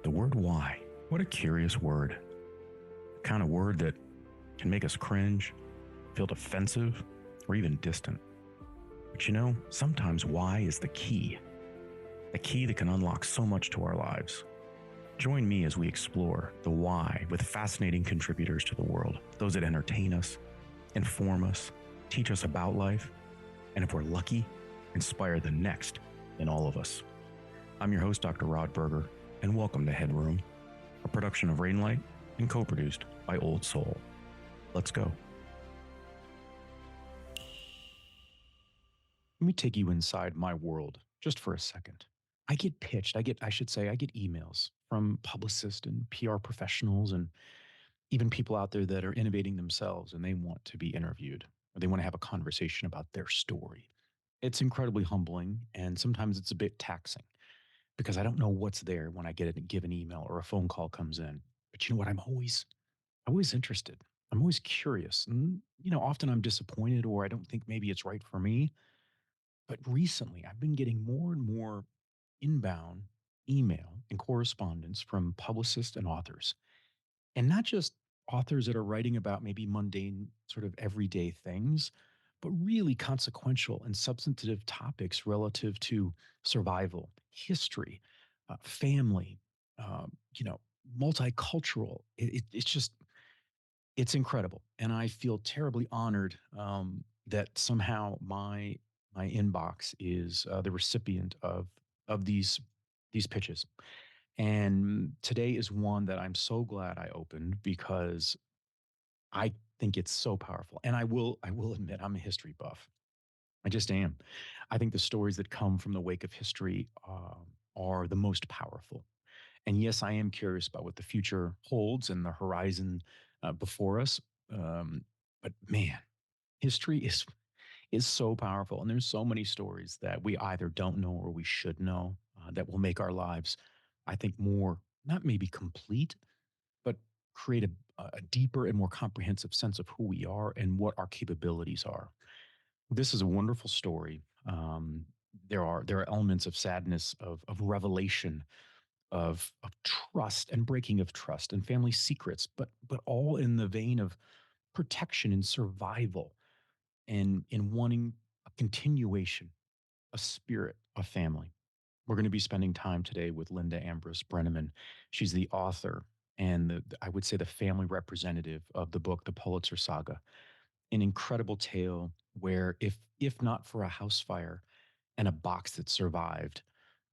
The word why. What a curious word. The kind of word that can make us cringe, feel defensive, or even distant. But you know, sometimes why is the key that can unlock so much to our lives. Join me as we explore the why with fascinating contributors to the world, those that entertain us, inform us, teach us about life, and if we're lucky, inspire the next in all of us. I'm your host, Dr. Rod Berger, and welcome to HeadRoom, a production of Rainlight and co-produced by Old Soul. Let's go. Let me take you inside my world just for a second. I get emails from publicists and PR professionals and even people out there that are innovating themselves, and they want to be interviewed or they want to have a conversation about their story. It's incredibly humbling, and sometimes it's a bit taxing because I don't know what's there when I get a given email or a phone call comes in. But you know what? I'm always interested. I'm always curious. And, often I'm disappointed or I don't think maybe it's right for me. But recently, I've been getting more and more inbound email and correspondence from publicists and authors. And not just authors that are writing about maybe mundane, sort of everyday things, but really consequential and substantive topics relative to survival, history, family, uh, you know, multicultural. It's incredible. And I feel terribly honored that somehow my inbox is the recipient of these pitches. And today is one that I'm so glad I opened because I think it's so powerful. And I will admit I'm a history buff. I just am. I think the stories that come from the wake of history are the most powerful. And yes, I am curious about what the future holds and the horizon before us. But man, history is so powerful, and there's so many stories that we either don't know or we should know that will make our lives, I think, more not maybe complete, but create a deeper and more comprehensive sense of who we are and what our capabilities are. This is a wonderful story. There are elements of sadness, of revelation, of trust and breaking of trust and family secrets, but all in the vein of protection and survival and in wanting a continuation, a spirit of family. We're going to be spending time today with Linda Ambrus Broenniman. She's the author and I would say the family representative of the book, The Politzer Saga, an incredible tale where if not for a house fire and a box that survived,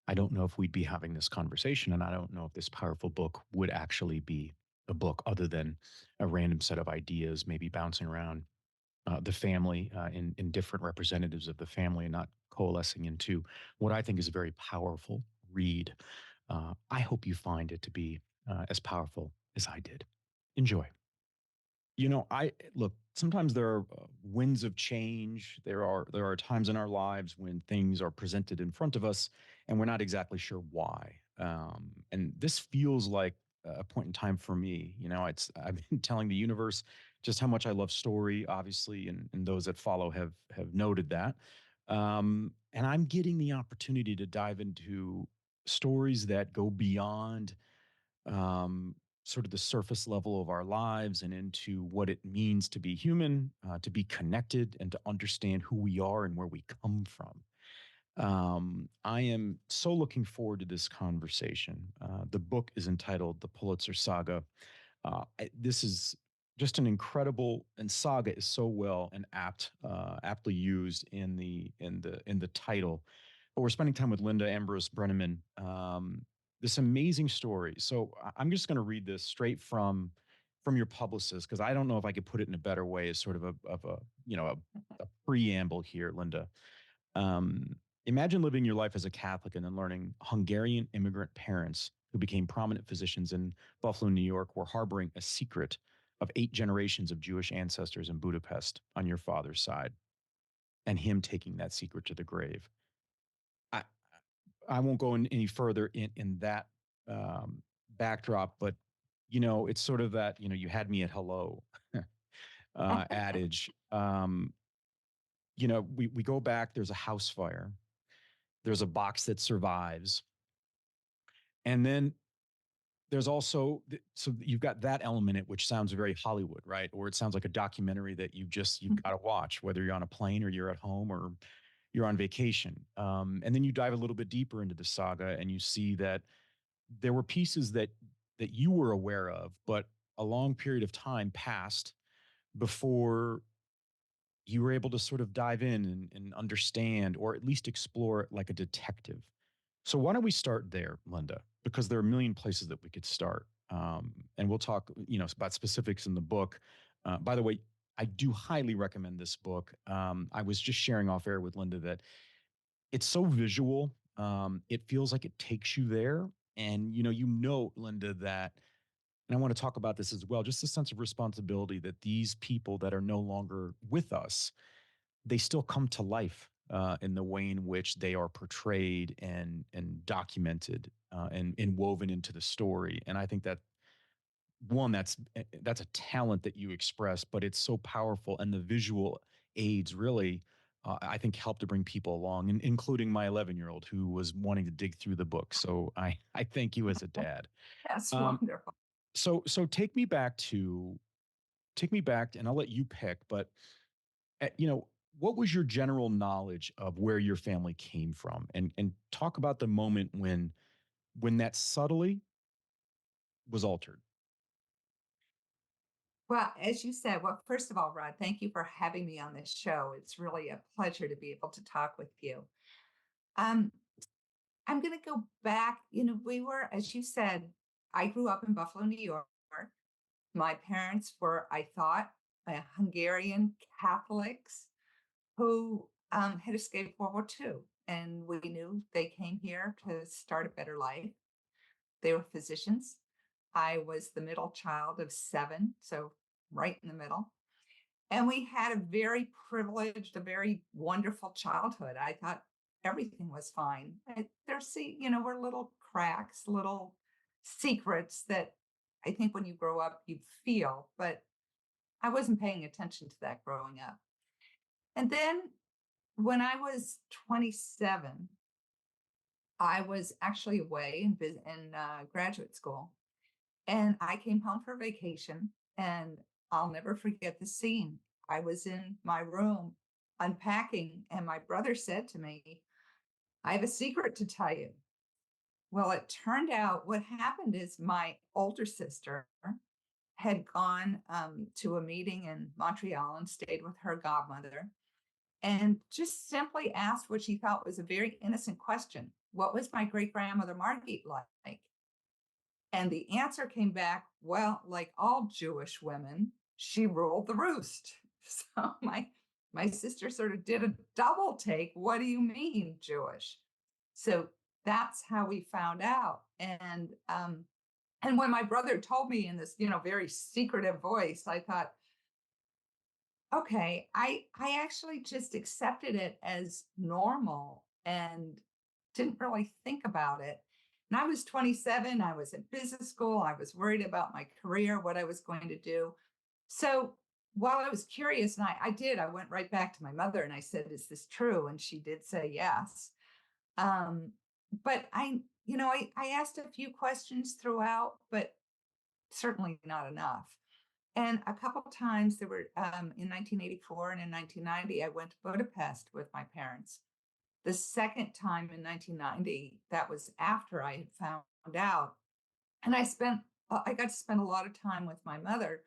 I don't know if we'd be having this conversation, and I don't know if this powerful book would actually be a book other than a random set of ideas, maybe bouncing around the family in different representatives of the family and not coalescing into what I think is a very powerful read. I hope you find it to be as powerful as I did. Enjoy. I look. Sometimes there are winds of change. There are times in our lives when things are presented in front of us, and we're not exactly sure why. And this feels like a point in time for me. I've been telling the universe just how much I love story, obviously, and those that follow have noted that. And I'm getting the opportunity to dive into stories that go beyond sort of the surface level of our lives and into what it means to be human, to be connected, and to understand who we are and where we come from. I am so looking forward to this conversation. The book is entitled The Pulitzer Saga. This is just an incredible, and saga is so well and aptly used in the title. But we're spending time with Linda Ambrus Broenniman. This amazing story. So I'm just going to read this straight from your publicist because I don't know if I could put it in a better way as sort of a preamble here, Linda. Imagine living your life as a Catholic and then learning Hungarian immigrant parents who became prominent physicians in Buffalo, New York, were harboring a secret of 8 generations of Jewish ancestors in Budapest on your father's side, and him taking that secret to the grave. I, I won't go any further in that backdrop, but it's sort of that you had me at hello adage. We go back. There's a house fire. There's a box that survives, and then there's also so you've got that element in it, which sounds very Hollywood, right? Or it sounds like a documentary that you've got to watch, whether you're on a plane or you're at home or you're on vacation. And then you dive a little bit deeper into the saga, and you see that there were pieces that you were aware of, but a long period of time passed before you were able to sort of dive in and understand, or at least explore it like a detective. So why don't we start there, Linda? Because there are a million places that we could start, and we'll talk, about specifics in the book. By the way, I do highly recommend this book. I was just sharing off air with Linda that it's so visual. It feels like it takes you there, and Linda, that, and I want to talk about this as well. Just a sense of responsibility that these people that are no longer with us, they still come to life in the way in which they are portrayed and documented and woven into the story. And I think that one, that's a talent that you express, but it's so powerful, and the visual aids really, I think, help to bring people along, including my 11-year-old who was wanting to dig through the book. So I thank you as a dad. That's Um, wonderful. so take me back, and I'll let you pick, but uh, you know, what was your general knowledge of where your family came from, and talk about the moment when that subtly was altered. Well, as you said, well, first of all, Rod, thank you for having me on this show. It's really a pleasure to be able to talk with you. Um, I'm going to go back. We were, as you said, I grew up in Buffalo, New York. My parents were, I thought, Hungarian Catholics who had escaped World War II. And we knew they came here to start a better life. They were physicians. I was the middle child of seven, so right in the middle. And we had a very privileged, a very wonderful childhood. I thought everything was fine. Were little cracks, little secrets that I think when you grow up, you feel, but I wasn't paying attention to that growing up. And then when I was 27, I was actually away in graduate school, and I came home for vacation, and I'll never forget the scene. I was in my room unpacking, and my brother said to me, "I have a secret to tell you." Well, it turned out what happened is my older sister had gone to a meeting in Montreal and stayed with her godmother, and just simply asked what she thought was a very innocent question. What was my great grandmother Margit like? And the answer came back, well, like all Jewish women, she ruled the roost. So my sister sort of did a double take. What do you mean Jewish? So that's how we found out. And when my brother told me in this, very secretive voice, I thought, okay, I actually just accepted it as normal and didn't really think about it. And I was 27, I was in business school, I was worried about my career, what I was going to do. So while I was curious, and I went right back to my mother and I said, "Is this true?" And she did say yes. Um, but I asked a few questions throughout, but certainly not enough. And a couple of times there were in 1984 and in 1990, I went to Budapest with my parents. The second time in 1990, that was after I had found out. And I got to spend a lot of time with my mother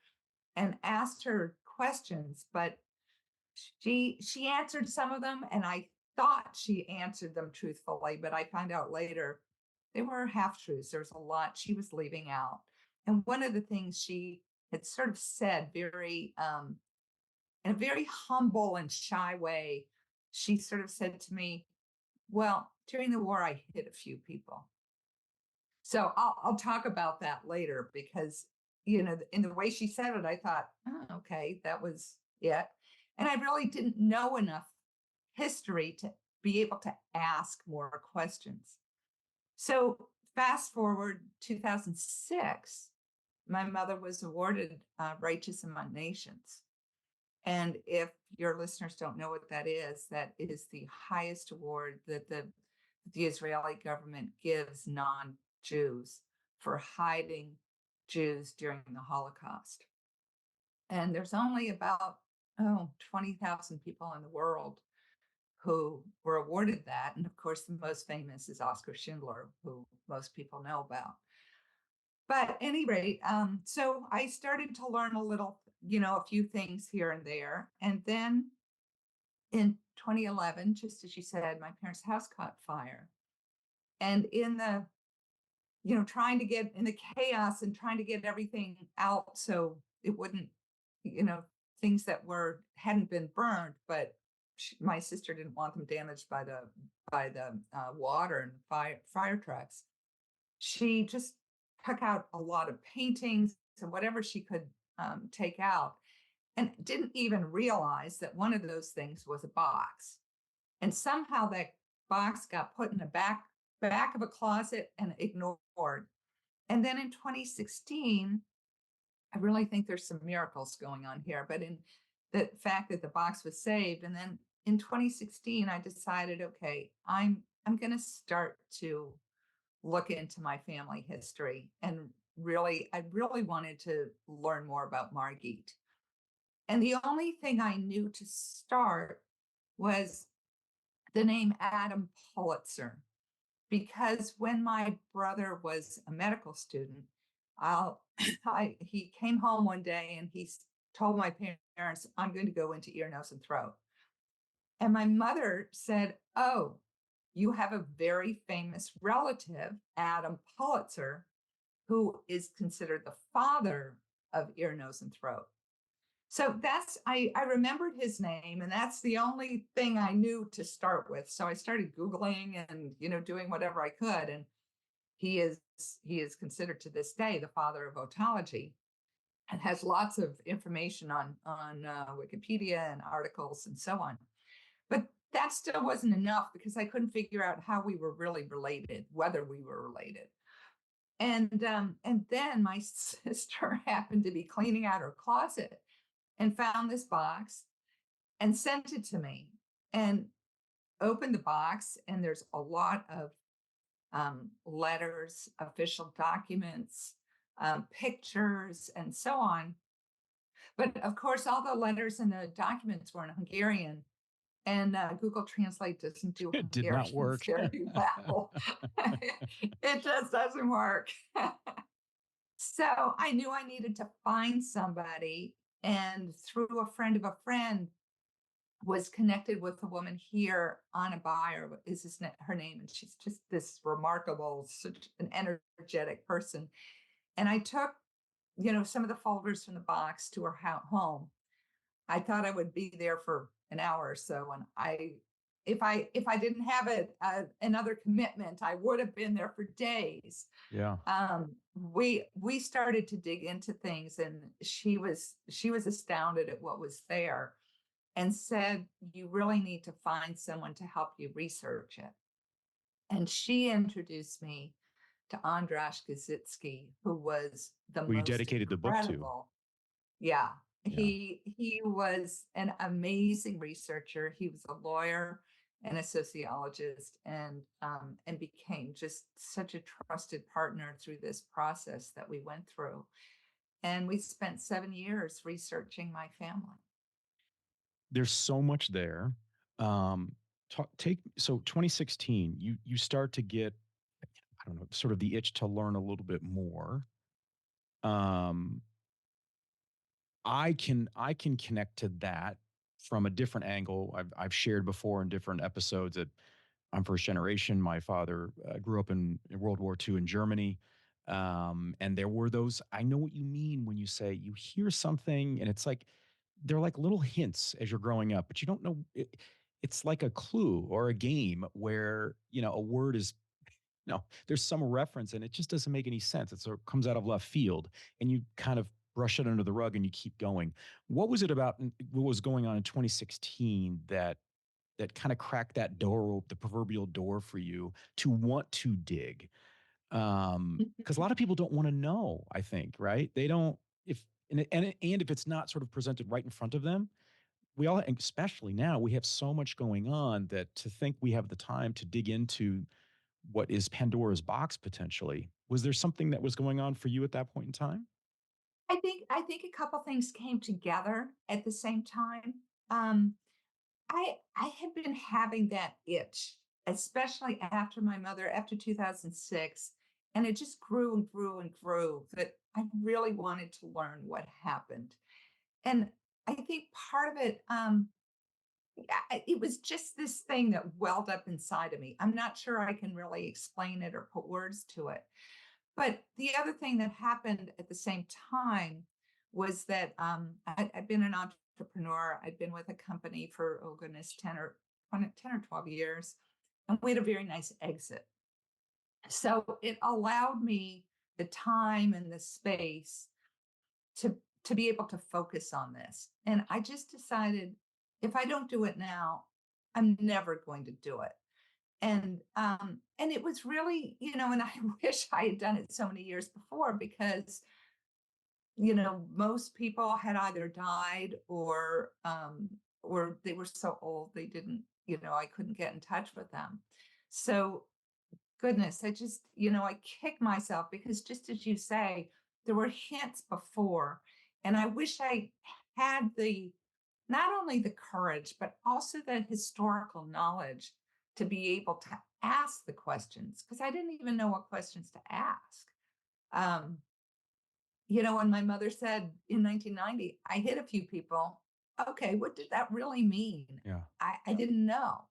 and asked her questions, but she answered some of them, and I thought she answered them truthfully, but I found out later they were half truths. There's a lot she was leaving out. And one of the things she had sort of said in a very humble and shy way, she sort of said to me, "Well, during the war, I hit a few people." So I'll talk about that later because, in the way she said it, I thought, oh, okay, that was it. And I really didn't know enough history to be able to ask more questions. So fast forward 2006, my mother was awarded Righteous Among Nations. And if your listeners don't know what that is the highest award that the Israeli government gives non-Jews for hiding Jews during the Holocaust. And there's only about, 20,000 people in the world who were awarded that. And of course, the most famous is Oscar Schindler, who most people know about. But at any rate, so I started to learn a little, a few things here and there. And then in 2011, just as you said, my parents' house caught fire. And in the, trying to get in the chaos and trying to get everything out so it wouldn't, you know, things that hadn't been burned, but my sister didn't want them damaged by the water and fire trucks. She just took out a lot of paintings and whatever she could take out, and didn't even realize that one of those things was a box. And somehow that box got put in the back of a closet and ignored. And then in 2016, I really think there's some miracles going on here, but in the fact that the box was saved. And then in 2016, I decided, okay, I'm going to start to look into my family history. And I really wanted to learn more about Margit. And the only thing I knew to start was the name Adam Pulitzer, because when my brother was a medical student, he came home one day and he told my parents, "I'm going to go into ear, nose, and throat." And my mother said, "Oh, you have a very famous relative, Adam Pulitzer, who is considered the father of ear, nose, and throat." So I remembered his name, and that's the only thing I knew to start with. So I started Googling and, doing whatever I could. And he is considered to this day the father of otology, and has lots of information on Wikipedia and articles and so on. But that still wasn't enough, because I couldn't figure out how we were really related, whether we were related. And then my sister happened to be cleaning out her closet and found this box and sent it to me, and opened the box. And there's a lot of letters, official documents, pictures, and so on. But of course, all the letters and the documents were in Hungarian, and Google Translate doesn't do It did not Hungarian work. very well. It just doesn't work. So I knew I needed to find somebody, and through a friend of a friend, was connected with a woman here, Anna Bayer is her name, and she's just this remarkable, such an energetic person. And I took, some of the folders from the box to her home. I thought I would be there for an hour or so, and if I didn't have another commitment, I would have been there for days. Yeah. We started to dig into things, and she was astounded at what was there, and said, "You really need to find someone to help you research it." And she introduced me to Andras Gazitsky, who was the Who you most dedicated the book to. incredible. Yeah, Yeah. he was an amazing researcher. He was a lawyer and a sociologist, and became just such a trusted partner through this process that we went through. And we spent 7 years researching my family. There's so much there. So 2016, you start to get, I don't know, sort of the itch to learn a little bit more. Um, I can connect to that from a different angle. I've shared before in different episodes that I'm first generation. My father grew up in World War II in Germany. And there were those, I know what you mean when you say you hear something and it's like, they're like little hints as you're growing up, but you don't know. It's like a clue or a game where, a word is, there's some reference and it just doesn't make any sense. It sort of comes out of left field and you kind of brush it under the rug and you keep going. What was it about what was going on in 2016 that kind of cracked that door, the proverbial door for you to want to dig? Because a lot of people don't want to know, I think, right? They don't, if, and if it's not sort of presented right in front of them, we all, especially now, we have so much going on that to think we have the time to dig into what is Pandora's box potentially Was there something that was going on for you at that point in time? I think a couple things came together at the same time. Um, I had been having that itch, especially after my mother, after 2006, and it just grew and grew and grew that I really wanted to learn what happened. And I think part of it, it was just this thing that welled up inside of me. I'm not sure I can really explain it or put words to it. But the other thing that happened at the same time was that I'd been an entrepreneur. I'd been with a company for, oh goodness, 10 or 12 years. And we had a very nice exit. So it allowed me the time and the space to, to be able to focus on this. And I just decided if I don't do it now, I'm never going to do it. And it was really, and I wish I had done it so many years before because most people had either died or they were so old they didn't, I couldn't get in touch with them. So goodness, I just, I kick myself because just as you say, there were hints before, and I wish I had the not only the courage, but also the historical knowledge to be able to ask the questions because I didn't even know what questions to ask. Um, when my mother said in 1990, I hit a few people, okay, what did that really mean? Yeah. I didn't know.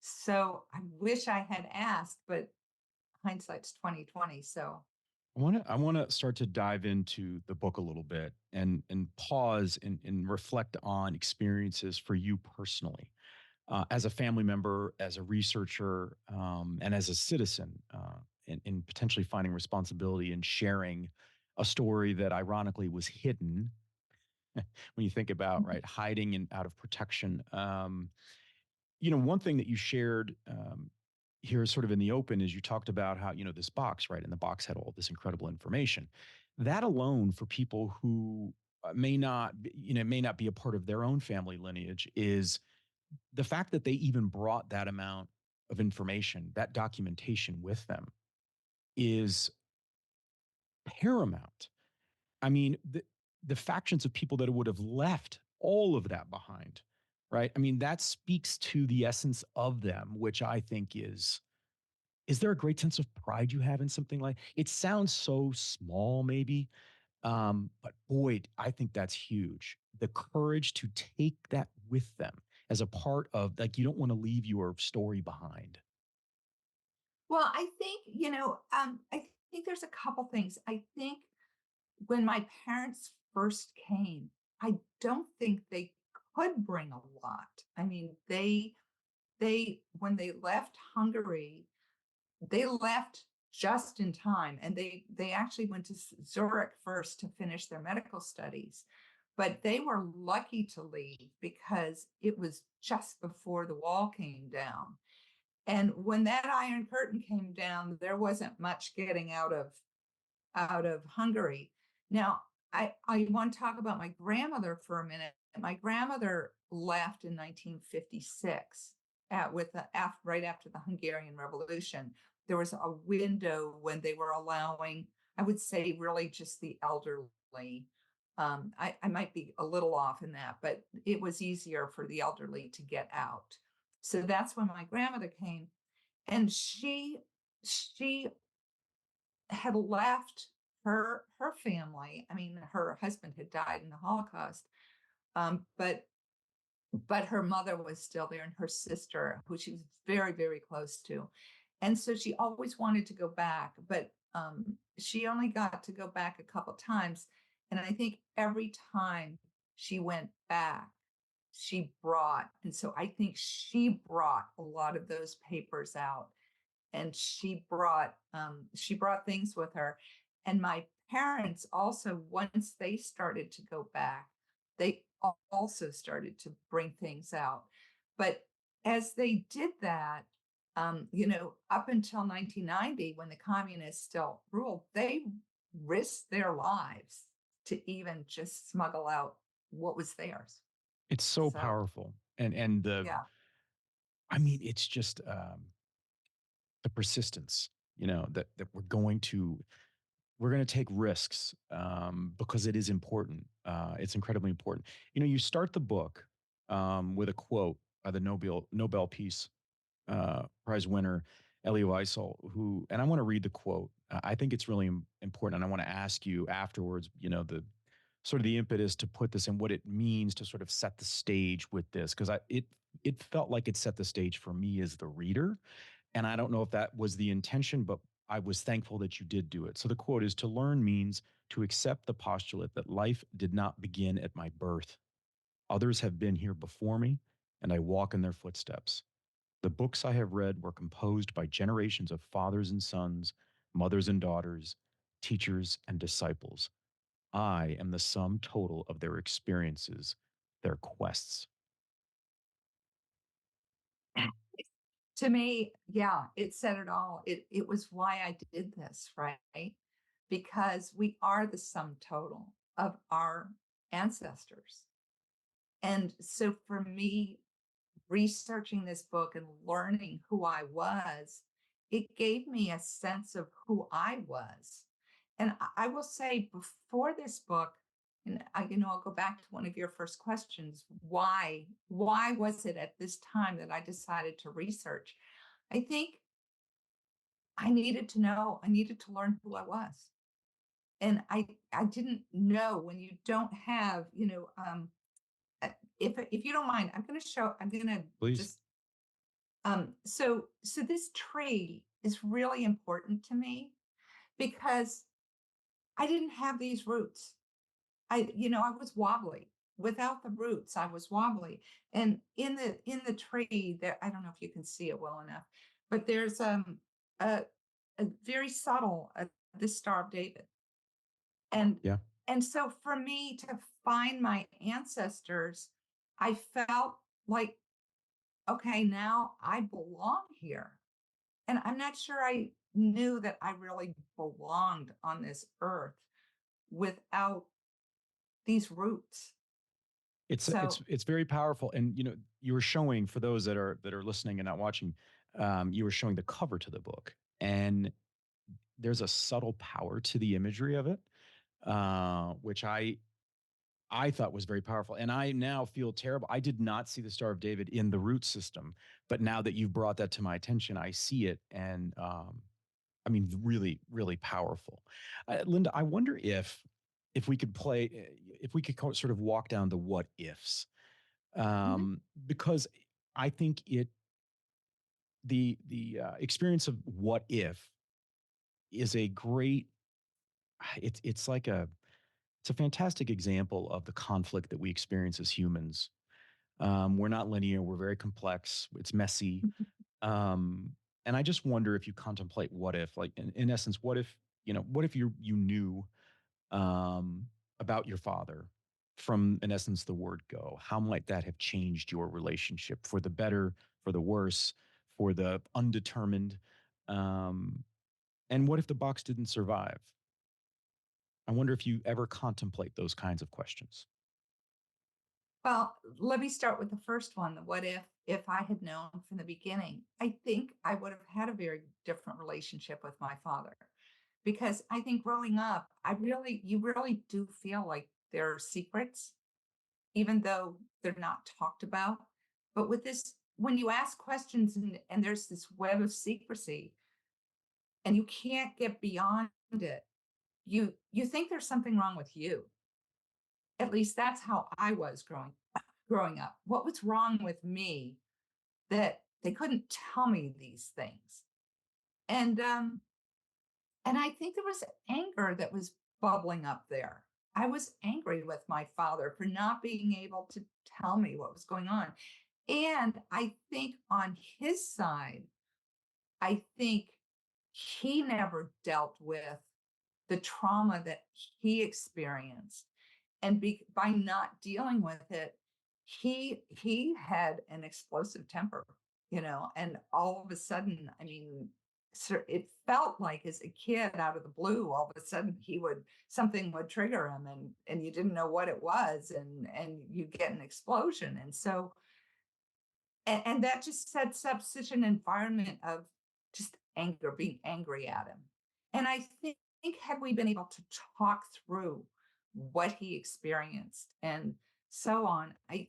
So I wish I had asked, but hindsight's 2020. So I want to start to dive into the book a little bit and pause and reflect on experiences for you personally, as a family member, as a researcher, and as a citizen, in potentially finding responsibility and sharing a story that ironically was hidden. When you think about, right, hiding and out of protection. One thing that you shared, here sort of in the open is you talked about how, this box, right? And the box had all this incredible information. That alone, for people who may not be a part of their own family lineage, is the fact that they even brought that amount of information, that documentation with them, is paramount. I mean, the factions of people that would have left all of that behind, right? I mean, that speaks to the essence of them, which I think is there a great sense of pride you have in something like it sounds so small, maybe, but boy, I think that's huge. The courage to take that with them as a part of, like, you don't want to leave your story behind. well, I think, I think there's a couple things. I think when my parents first came, I don't think they could bring a lot. I mean, they when they left Hungary, they left just in time, and they actually went to Zurich first to finish their medical studies. But they were lucky to leave because it was just before the wall came down. And when that Iron Curtain came down, there wasn't much getting out of Hungary. Now, I want to talk about my grandmother for a minute. My grandmother left in 1956 right after the Hungarian Revolution. There was a window when they were allowing, I would say, really just the elderly. I might be a little off in that, but it was easier for the elderly to get out. So that's when my grandmother came, and she had left her family. I mean, her husband had died in the Holocaust, but her mother was still there, and her sister, who she was very very close to, and so she always wanted to go back, but she only got to go back a couple times, and I think every time she went back, and so I think she brought a lot of those papers out, and she brought things with her. And my parents also, once they started to go back, they also started to bring things out. But as they did that, up until 1990, when the communists still ruled, they risked their lives to even just smuggle out what was theirs. It's so So powerful. And yeah. I mean, it's just, the persistence. that we're going to take risks because it is important. It's incredibly important. You start the book with a quote by the Nobel Peace Prize winner Elie Wiesel, and I want to read the quote. I think it's really important, and I want to ask you afterwards. The sort of the impetus to put this and what it means to sort of set the stage with this, because it felt like it set the stage for me as the reader, and I don't know if that was the intention, but I was thankful that you did do it. So the quote is: "To learn means to accept the postulate that life did not begin at my birth. Others have been here before me, and I walk in their footsteps. The books I have read were composed by generations of fathers and sons, mothers and daughters, teachers and disciples. I am the sum total of their experiences, their quests." To me, yeah, it said it all. It was why I did this, right? Because we are the sum total of our ancestors. And so for me, researching this book and learning who I was, it gave me a sense of who I was. And I will say, before this book, and I'll go back to one of your first questions. Why was it at this time that I decided to research? I think I needed to know, I needed to learn who I was. And I didn't know, when you don't have, if you don't mind, I'm gonna Please. just so this tree is really important to me because I didn't have these roots. I was wobbly. Without the roots, I was wobbly. And in the tree there, I don't know if you can see it well enough, but there's a, a very subtle, the Star of David. And Yeah. and so for me to find my ancestors, I felt like, okay, now I belong here. And I'm not sure I knew that I really belonged on this earth without these roots. It's So, it's it's very powerful, and you were showing, for those that are listening and not watching, you were showing the cover to the book, and there's a subtle power to the imagery of it, which I thought was very powerful. And I now feel terrible. I did not see the Star of David in the root system, but now that you've brought that to my attention, I see it, and I mean, really, really powerful. Linda, I wonder if we could if we could sort of walk down the what ifs, mhm. because I think the experience of what if is a great. It's like it's a fantastic example of the conflict that we experience as humans. We're not linear. We're very complex. It's messy. Um, and I just wonder if you contemplate what if, like in essence, what if you knew um, about your father from, in essence, the word go? How might that have changed your relationship for the better, for the worse, for the undetermined? Um, and what if the box didn't survive? I wonder if you ever contemplate those kinds of questions. Well, let me start with the first one. The what if I had known from the beginning, I think I would have had a very different relationship with my father. Because I think growing up, you really do feel like there are secrets, even though they're not talked about. But with this, when you ask questions and there's this web of secrecy and you can't get beyond it, you think there's something wrong with you. At least that's how I was growing up. What was wrong with me that they couldn't tell me these things? And and I think there was anger that was bubbling up there. I was angry with my father for not being able to tell me what was going on. And I think on his side, I think he never dealt with the trauma that he experienced. And by not dealing with it, he had an explosive temper, and all of a sudden, I mean, it felt like as a kid, out of the blue, all of a sudden something would trigger him, and you didn't know what it was, and you get an explosion. And so, and that just sets up such an environment of just anger, being angry at him. And I think had we been able to talk through what he experienced and so on, I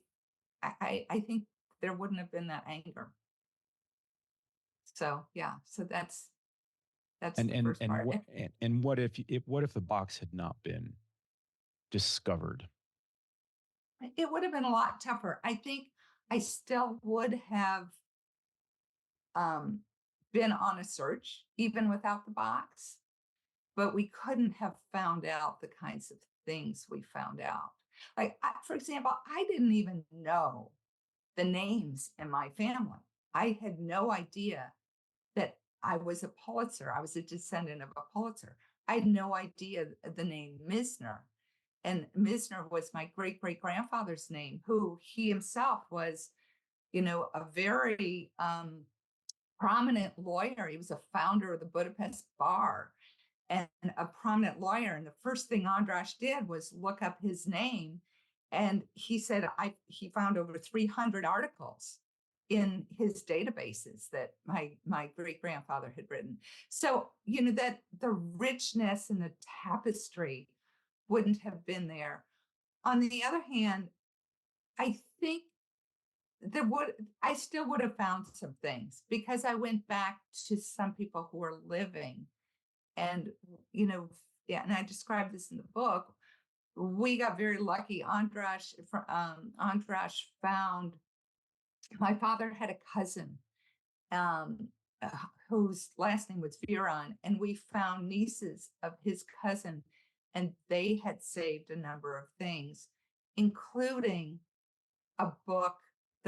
think there wouldn't have been that anger. So yeah, so that's And the first part. what if the box had not been discovered? It would have been a lot tougher. I think I still would have um, been on a search even without the box, but we couldn't have found out the kinds of things we found out. Like, for example, I didn't even know the names in my family. I had no idea that I was a Pulitzer. I was a descendant of a Pulitzer. I had no idea the name Misner. And Misner was my great great grandfather's name, who he himself was, a very prominent lawyer. He was a founder of the Budapest Bar and a prominent lawyer. And the first thing Andras did was look up his name. And he said he found over 300 articles in his databases that my great grandfather had written. So, that the richness and the tapestry wouldn't have been there. On the other hand, I think I still would have found some things because I went back to some people who were living and, yeah, and I described this in the book. We got very lucky. Andras found my father had a cousin um, uh, whose last name was Viron, and we found nieces of his cousin, and they had saved a number of things, including the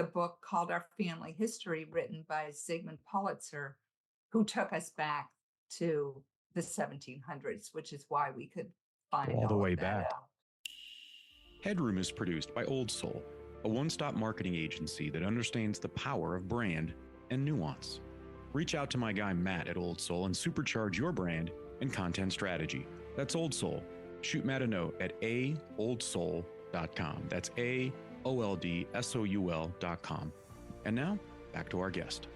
book called Our Family History, written by Zygmunt Pulitzer, who took us back to the 1700s, which is why we could Go find all the all of way that back. out. HeadRoom is produced by Old Soul, a one-stop marketing agency that understands the power of brand and nuance. Reach out to my guy Matt at Old Soul and supercharge your brand and content strategy. That's Old Soul. Shoot Matt a note at aoldsoul.com. That's AOLDSOUL.com. And now, back to our guest.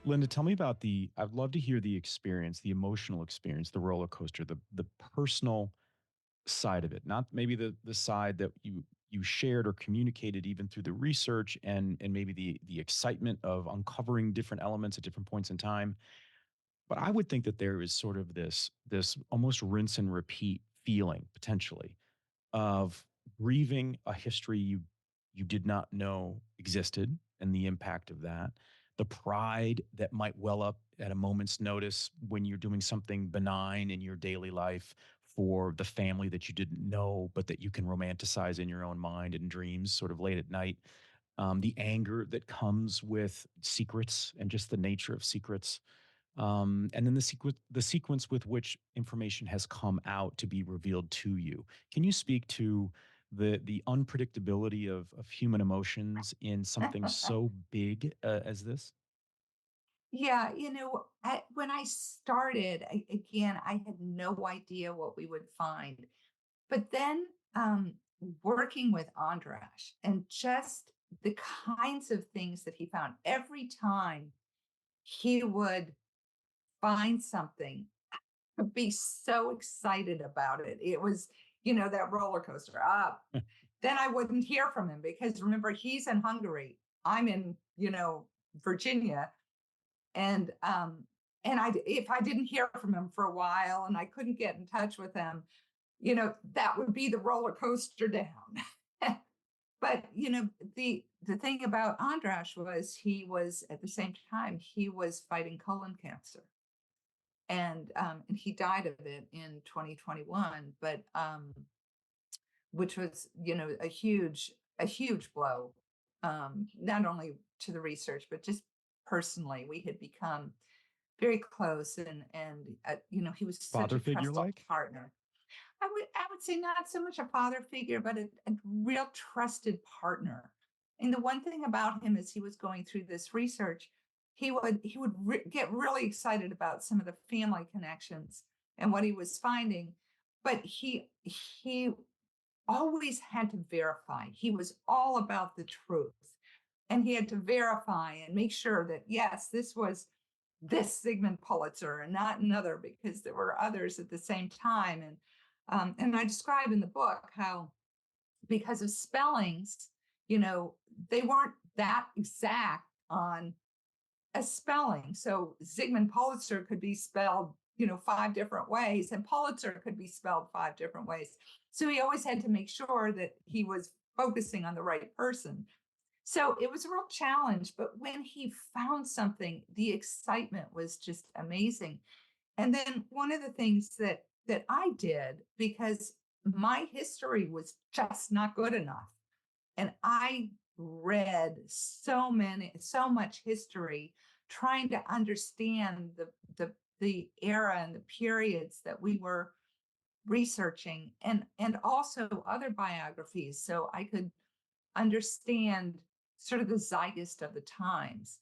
Linda, tell me about I'd love to hear the experience, the emotional experience, the roller coaster, the personal side of it, not maybe the side that you shared or communicated even through the research and maybe the excitement of uncovering different elements at different points in time. But I would think that there is sort of this almost rinse and repeat feeling potentially of grieving a history you did not know existed and the impact of that, the pride that might well up at a moment's notice when you're doing something benign in your daily life for the family that you didn't know, but that you can romanticize in your own mind and dreams sort of late at night. The anger that comes with secrets and just the nature of secrets. And then the sequence with which information has come out to be revealed to you. Can you speak to the unpredictability of human emotions in something so big as this? Yeah, when I started, again, I had no idea what we would find. But then working with Andras and just the kinds of things that he found every time he would find something, I'd be so excited about it. It was, that roller coaster up. Then I wouldn't hear from him because remember, he's in Hungary. I'm in, Virginia. And if I didn't hear from him for a while and I couldn't get in touch with him, that would be the roller coaster down. But the thing about Andras was he was at the same time he was fighting colon cancer, and he died of it in 2021. But which was a huge blow, not only to the research but just personally. We had become very close, and he was such Father a figure trustful like? partner. I would say not so much a father figure, but a real trusted partner. And the one thing about him as he was going through this research, he would get really excited about some of the family connections and what he was finding, but he always had to verify. He was all about the truth. and he had to verify and make sure that, yes, this was this Sigmund Pulitzer and not another, because there were others at the same time. And I describe in the book how, because of spellings, they weren't that exact on a spelling. So Sigmund Pulitzer could be spelled, 5 different ways, and Pulitzer could be spelled 5 different ways. So he always had to make sure that he was focusing on the right person. So it was a real challenge, but when he found something, the excitement was just amazing. And then one of the things that I did, because my history was just not good enough, and I read so much history, trying to understand the era and the periods that we were researching, and also other biographies, so I could understand sort of the zeitgeist of the times.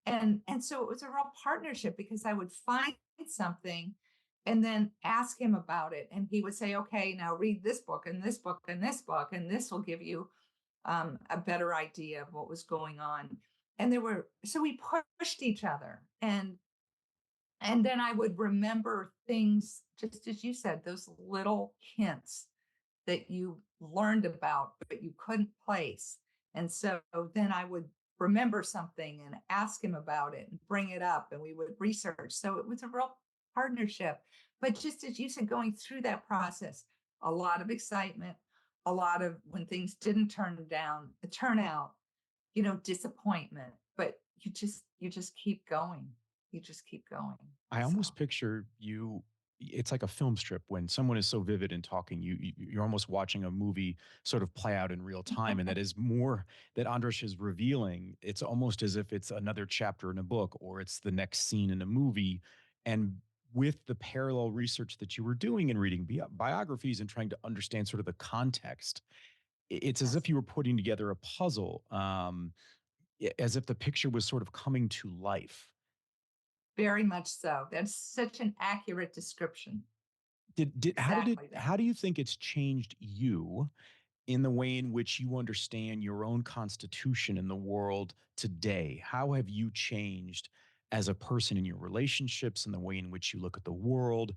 And so it was a real partnership, because I would find something and then ask him about it, and he would say, okay, now read this book and this book and this book, and this will give you a better idea of what was going on. And so we pushed each other, and then I would remember things, just as you said, those little hints that you learned about, but you couldn't place. And so then I would remember something and ask him about it and bring it up, and we would research. So it was a real partnership. But just as you said, going through that process, a lot of excitement, a lot of, when things didn't turn out, disappointment, but you just keep going. You just keep going. I So almost picture you. It's like a film strip when someone is so vivid in talking. You're almost watching a movie sort of play out in real time, and that is more that Andras is revealing. It's almost as if it's another chapter in a book, or it's the next scene in a movie. And with the parallel research that you were doing and reading biographies and trying to understand sort of the context, it's as yes, if you were putting together a puzzle, as if the picture was sort of coming to life. very much so. That's such an accurate description. Did Exactly that. how do you think it's changed you in the way in which you understand your own constitution in the world today? How have you changed as a person in your relationships and the way in which you look at the world?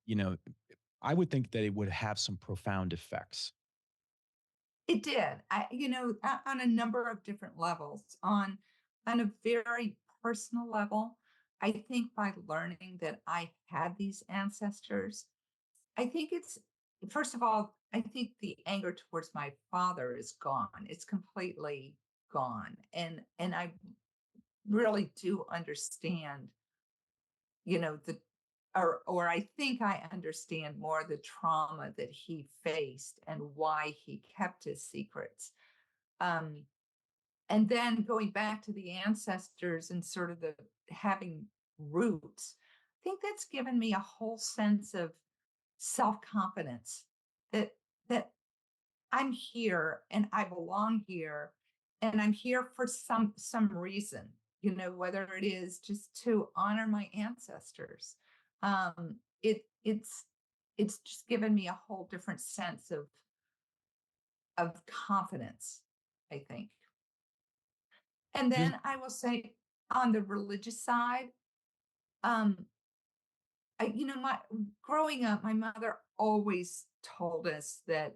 You know, I would think that it would have some profound effects. It did. On a number of different levels. On a very personal level, I think by learning that I had these ancestors, I think it's, first of all, I think the anger towards my father is gone. It's completely gone. And I really do understand, the or I think I understand more the trauma that he faced and why he kept his secrets. Um, and then going back to the ancestors and sort of the having roots, I think that's given me a whole sense of self-confidence, that that I'm here and I belong here, and I'm here for some reason, whether it is just to honor my ancestors. It's just given me a whole different sense of confidence, I think. And There's then I will say, on the religious side, um, my growing up, my mother always told us that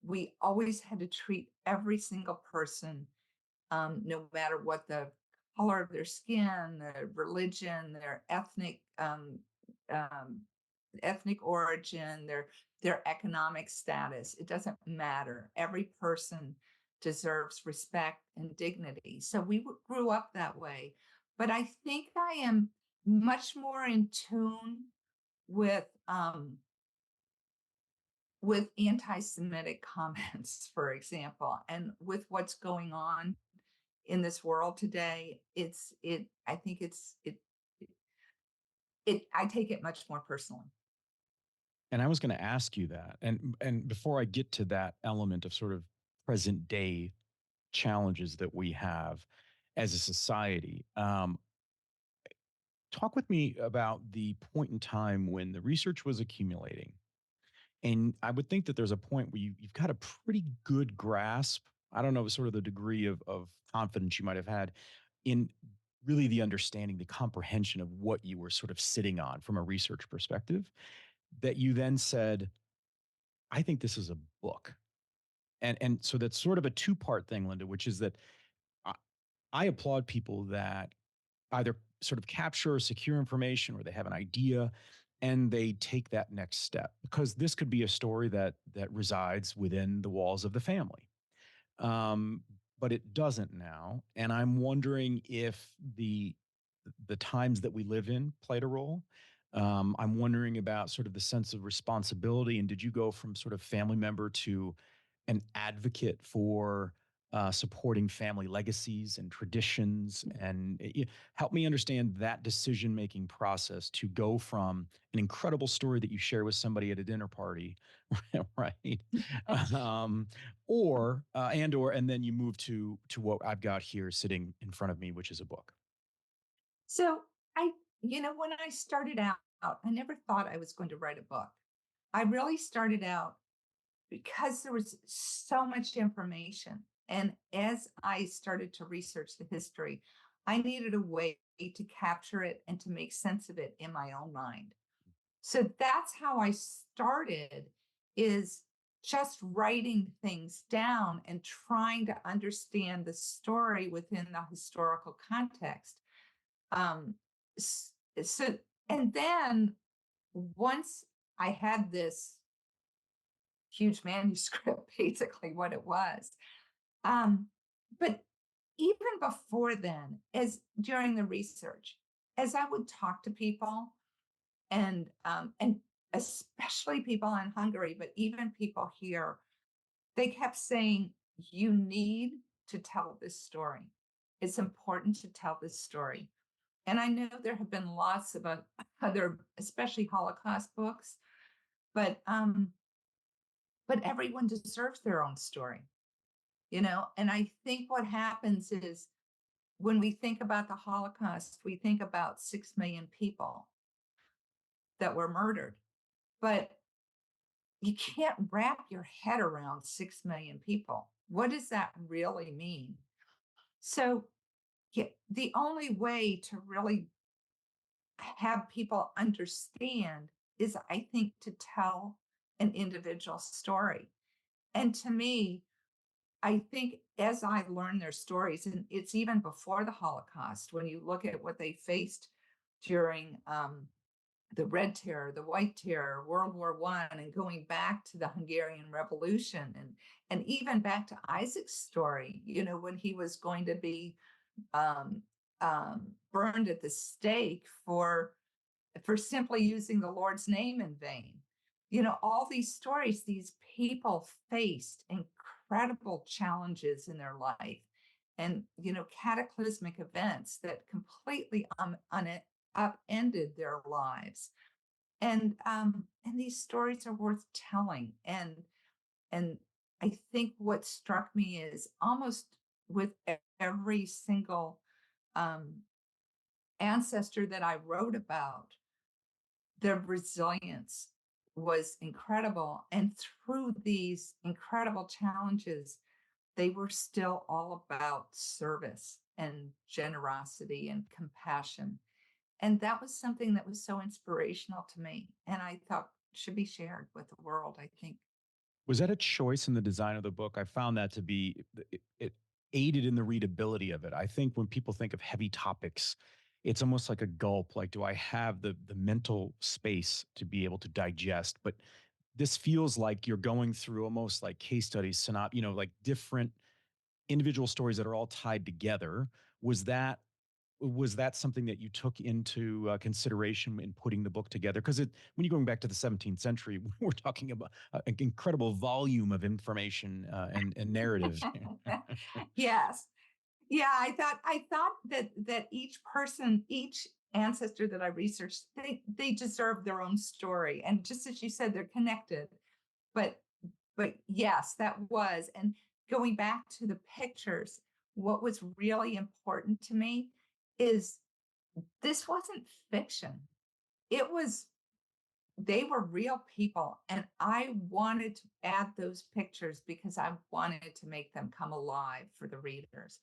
we always had to treat every single person, no matter what the color of their skin, their religion, their um, ethnic origin, their economic status. It doesn't matter. Every person deserves respect and dignity. So we grew up that way. But I think I am much more in tune with with anti-Semitic comments, for example, and with what's going on in this world today. I think I take it much more personally. And I was going to ask you that. And before I get to that element of sort of present day challenges that we have as a society, talk with me about the point in time when the research was accumulating. And I would think that there's a point where you've got a pretty good grasp I don't know, sort of the degree of confidence you might have had in really the understanding, the comprehension of what you were sort of sitting on from a research perspective, that you then said, I think this is a book. And so that's sort of a two-part thing, Linda, which is that I, I applaud people that either sort of capture or secure information or they have an idea and they take that next step, because this could be a story that resides within the walls of the family, um, but it doesn't now. And I'm wondering if the times that we live in played a role. I'm wondering about sort of the sense of responsibility. And did you go from sort of family member to an advocate for supporting family legacies and traditions? And help me understand that decision making process to go from an incredible story that you share with somebody at a dinner party, right? um, and then you move to what I've got here sitting in front of me, which is a book. So when I started out, I never thought I was going to write a book. I really started out because there was so much information. And as I started to research the history, I needed a way to capture it and to make sense of it in my own mind. So that's how I started, is just writing things down and trying to understand the story within the historical context. Um, so, and then once I had this huge manuscript, basically what it was. But even before then, as during the research, as I would talk to people, and especially people in Hungary, but even people here, they kept saying, "You need to tell this story. It's important to tell this story." And I know there have been lots of other, especially Holocaust books, but um, but everyone deserves their own story. And I think what happens is, when we think about the Holocaust, we think about 6 million people that were murdered, but you can't wrap your head around 6 million people. What does that really mean? So, yeah, the only way to really have people understand is, I think, to tell an individual story. And to me, I think as I learned their stories, and it's even before the Holocaust, when you look at what they faced during the Red Terror, the White Terror, World War I, and going back to the Hungarian Revolution, and even back to Isaac's story, when he was going to be um, burned at the stake for simply using the Lord's name in vain. All these stories, these people faced incredible challenges in their life, and, cataclysmic events that completely upended their lives. And these stories are worth telling. And I think what struck me is, almost with every single um, ancestor that I wrote about, their resilience was incredible. And through these incredible challenges, they were still all about service and generosity and compassion. And that was something that was so inspirational to me. And I thought should be shared with the world, I think. Was that a choice in the design of the book? I found that to be it aided in the readability of it. I think when people think of heavy topics, it's almost like a gulp. Like, do I have the mental space to be able to digest? But this feels like you're going through almost like case studies, like different individual stories that are all tied together. Was that was that something that you took into consideration in putting the book together? Because when you're going back to the 17th century, we're talking about an incredible volume of information and narrative. Yes. Yeah, I thought that each person, each ancestor that I researched, they deserve their own story. And just as you said, they're connected. But but yes, that was. And going back to the pictures, what was really important to me is, this wasn't fiction. It was they were real people. And I wanted to add those pictures because I wanted to make them come alive for the readers.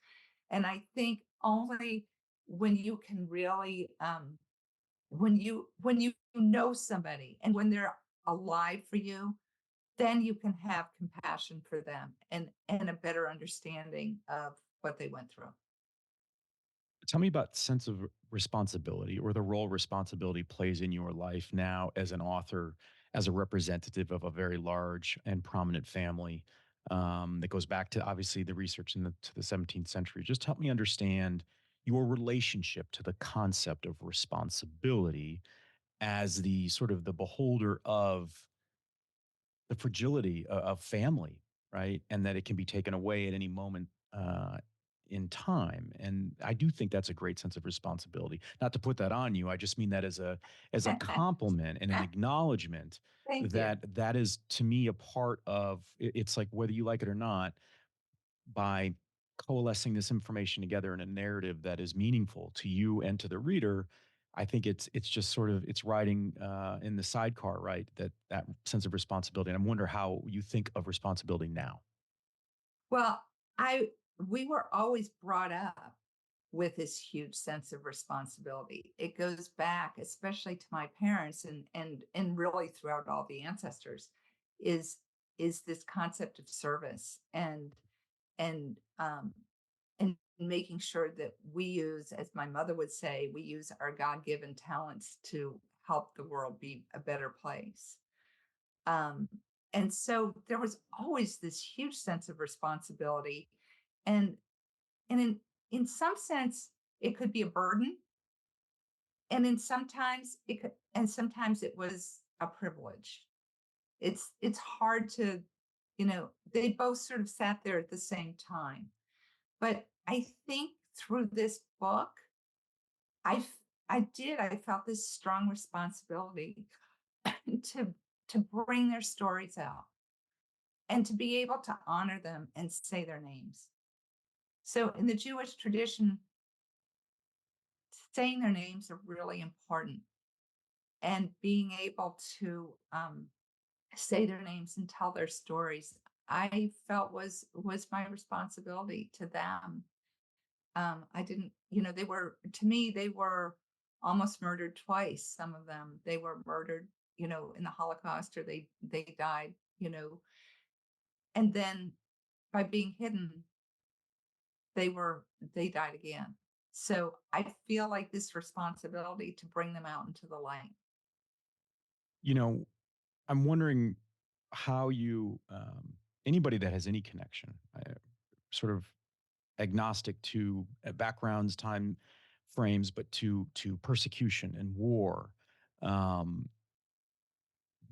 And I think only when you can really, when you know somebody and when they're alive for you, then you can have compassion for them and a better understanding of what they went through. Tell me about sense of responsibility or the role responsibility plays in your life now as an author, as a representative of a very large and prominent family that goes back to obviously the research to the 17th century. Just help me understand your relationship to the concept of responsibility as the sort of the beholder of the fragility of family, right? And that it can be taken away at any moment in time. And I do think that's a great sense of responsibility. Not to put that on you, I just mean that as a compliment and an acknowledgement Thank you. that that is to me a part of it's like whether you like it or not, by coalescing this information together in a narrative that is meaningful to you and to the reader. I think it's just sort of it's riding in the sidecar, right? That sense of responsibility. And I wonder how you think of responsibility now. Well, I we were always brought up with this huge sense of responsibility. It goes back, especially to my parents and really throughout all the ancestors, is is this concept of service and and making sure that we use, as my mother would say, we use our God-given talents to help the world be a better place. Um, and so there was always this huge sense of responsibility. And and in some sense, it could be a burden. And in sometimes it could and sometimes it was a privilege. It's hard to, they both sort of sat there at the same time. But I think through this book, I f- I felt this strong responsibility to to bring their stories out and to be able to honor them and say their names. So in the Jewish tradition, saying their names are really important, and being able to say their names and tell their stories, I felt was my responsibility to them. I didn't, they were, to me, they were almost murdered twice. Some of them, they were murdered, in the Holocaust, or they died, and then by being hidden, they died again. So I feel like this responsibility to bring them out into the light. You know, I'm wondering how you anybody that has any connection, sort of agnostic to backgrounds, time frames, but to persecution and war. Um,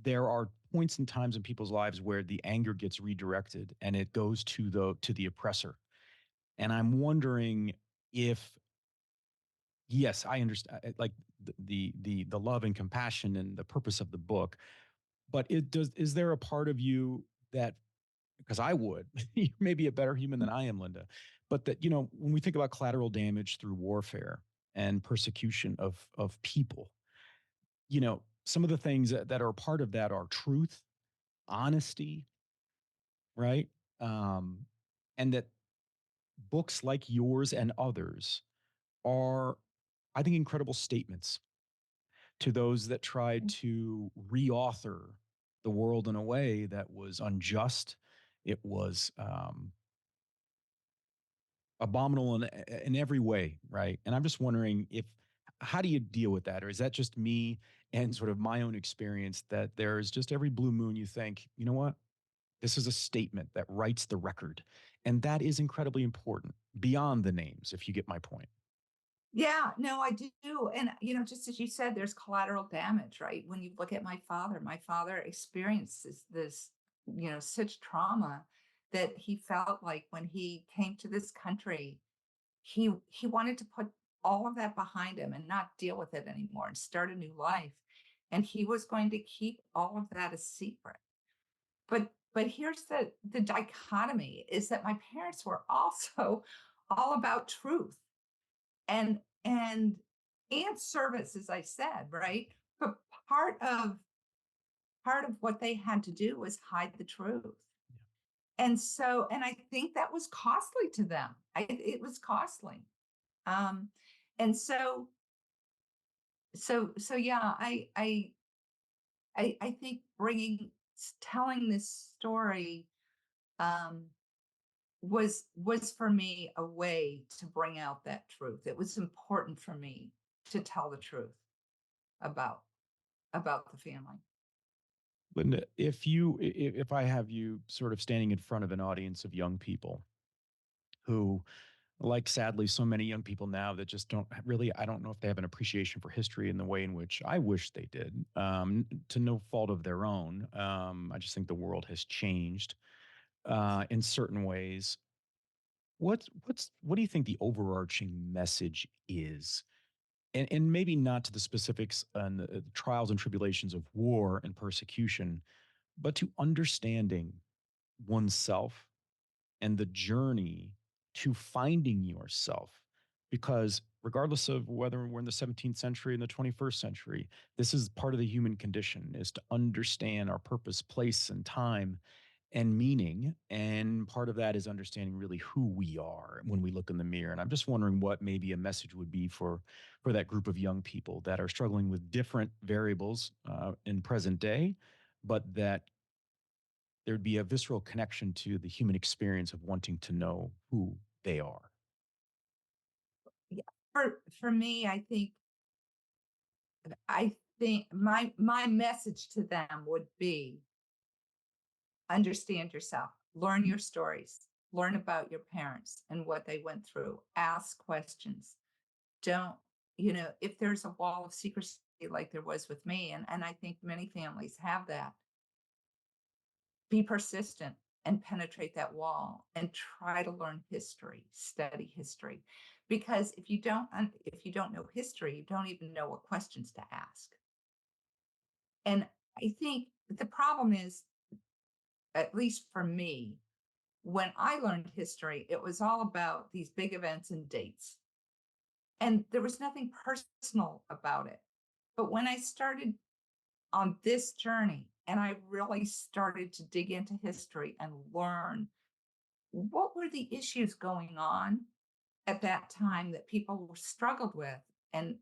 there are points and times in people's lives where the anger gets redirected and it goes to the oppressor. And I'm wondering if yes, I understand like the love and compassion and the purpose of the book, but it does is there a part of you that because I would, you may be a better human than I am, Linda, but that when we think about collateral damage through warfare and persecution of people, some of the things that are a part of that are truth, honesty, right? Um, and that books like yours and others are, I think, incredible statements to those that tried to reauthor the world in a way that was unjust. It was abominable in every way, right? And I'm just wondering if how do you deal with that, or is that just me and sort of my own experience that there's just every blue moon you think, you know what, this is a statement that writes the record, and that is incredibly important beyond the names, if you get my point. Yeah, no, I do. And, just as you said, there's collateral damage, right? When you look at my father experiences this, such trauma that he felt like when he came to this country, he wanted to put all of that behind him and not deal with it anymore and start a new life. And he was going to keep all of that a secret. But here's the dichotomy is that my parents were also all about truth and and service, as I said, right? But part of part of what they had to do was hide the truth. And so, and I think that was costly to them. It was costly. Um, and so yeah, I think telling this story um, was for me a way to bring out that truth. It was important for me to tell the truth about the family. Linda, if I have you sort of standing in front of an audience of young people who, like sadly so many young people now, that just don't really, I don't know if they have an appreciation for history in the way in which I wish they did, to no fault of their own. I just think the world has changed in certain ways. What do you think the overarching message is? And maybe not to the specifics and the trials and tribulations of war and persecution, but to understanding oneself and the journey to finding yourself. Because regardless of whether we're in the 17th century and the 21st century, this is part of the human condition, is to understand our purpose, place, and time and meaning. And part of that is understanding really who we are when we look in the mirror. And I'm just wondering what maybe a message would be for that group of young people that are struggling with different variables in present day, but that there'd be a visceral connection to the human experience of wanting to know who they are. Yeah. For me, I think my message to them would be understand yourself, learn your stories, learn about your parents and what they went through, ask questions. Don't, if there's a wall of secrecy like there was with me, and I think many families have that, be persistent and penetrate that wall and try to learn history, study history. Because if you don't know history, you don't even know what questions to ask. And I think the problem is, at least for me, when I learned history, it was all about these big events and dates. And there was nothing personal about it. But when I started on this journey and I really started to dig into history and learn what were the issues going on at that time that people struggled with and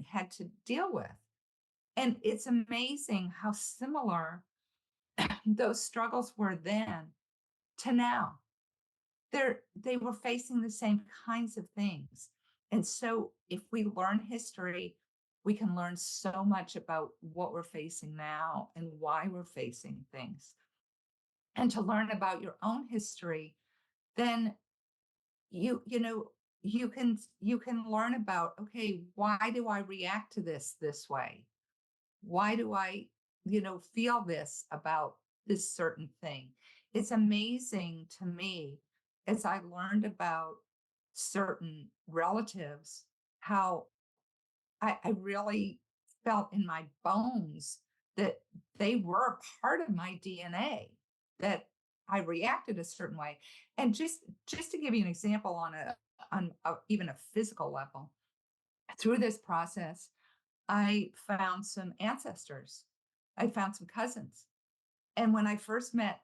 had to deal with. And it's amazing how similar those struggles were then to now. They were facing the same kinds of things. And so if we learn history, we can learn so much about what we're facing now and why we're facing things. And to learn about your own history, then you can learn about, okay, why do I react to this way? Why do I feel this about this certain thing? It's amazing to me as I learned about certain relatives how I really felt in my bones that they were part of my DNA, that I reacted a certain way. And just to give you an example on even a physical level, through this process, I found some ancestors. I found some cousins. And when I first met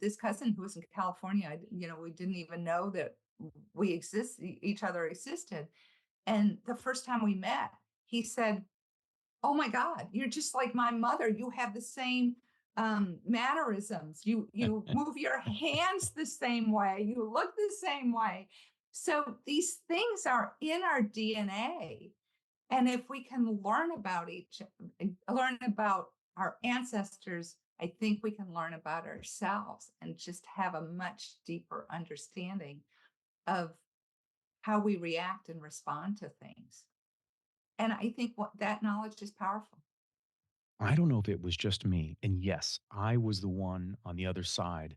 this cousin who was in California, we didn't even know that each other existed. And the first time we met, he said, "Oh my God, you're just like my mother. You have the same mannerisms. You move your hands the same way. You look the same way." So these things are in our DNA, and if we can learn about our ancestors, I think we can learn about ourselves and just have a much deeper understanding of how we react and respond to things. And I think that knowledge is powerful. I don't know if it was just me. And yes, I was the one on the other side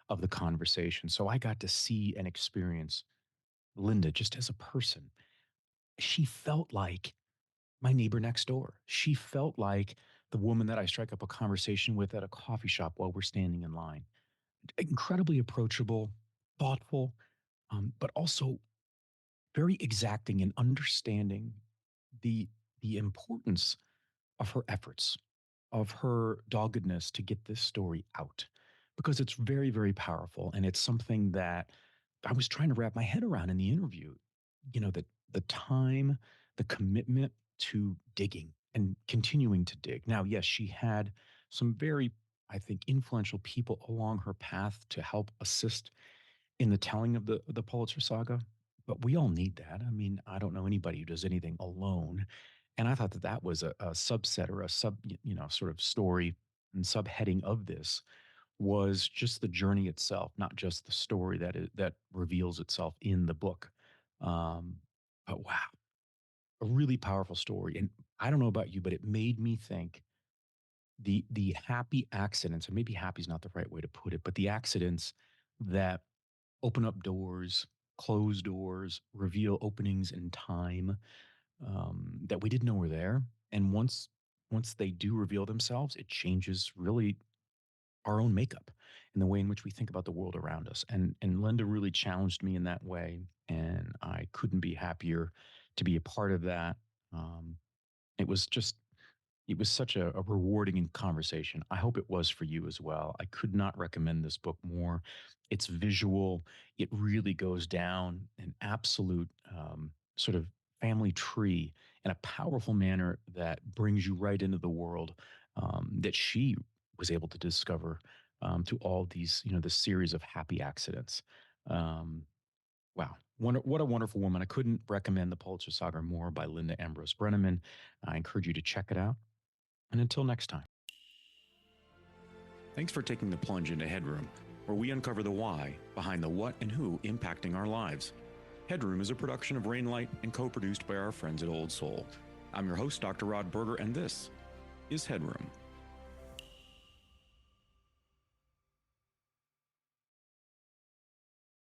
of the conversation. So I got to see and experience Linda just as a person. She felt like my neighbor next door. She felt like the woman that I strike up a conversation with at a coffee shop while we're standing in line. Incredibly approachable, thoughtful, but also very exacting in understanding the the importance of her efforts. of her doggedness to get this story out, because it's very, very powerful. And it's something that I was trying to wrap my head around in the interview. The time, the commitment to digging and continuing to dig. Now, yes, she had some very, I think, influential people along her path to help assist in the telling of the Pulitzer Saga. But we all need that. I mean, I don't know anybody who does anything alone. And I thought that that was a subset or a sort of story and subheading of this was just the journey itself, not just the story that reveals itself in the book. Um, but wow, a really powerful story. And I don't know about you, but it made me think the happy accidents, and maybe happy is not the right way to put it, but the accidents that open up doors, close doors, reveal openings in time that we didn't know were there. And once they do reveal themselves, it changes really our own makeup and the way in which we think about the world around us. And Linda really challenged me in that way, and I couldn't be happier to be a part of that. Um, it was just it was such a rewarding conversation. I hope it was for you as well. I could not recommend this book more. It's visual. It really goes down an absolute sort of family tree in a powerful manner that brings you right into the world that she was able to discover through all these, this series of happy accidents. Um, Wow. What a wonderful woman. I couldn't recommend The Pulitzer Saga more by Linda Ambrus Broenniman. I encourage you to check it out. And until next time. Thanks for taking the plunge into HeadRoom, where we uncover the why behind the what and who impacting our lives. HeadRoom is a production of Rainlight and co-produced by our friends at Old Soul. I'm your host, Dr. Rod Berger, and this is HeadRoom.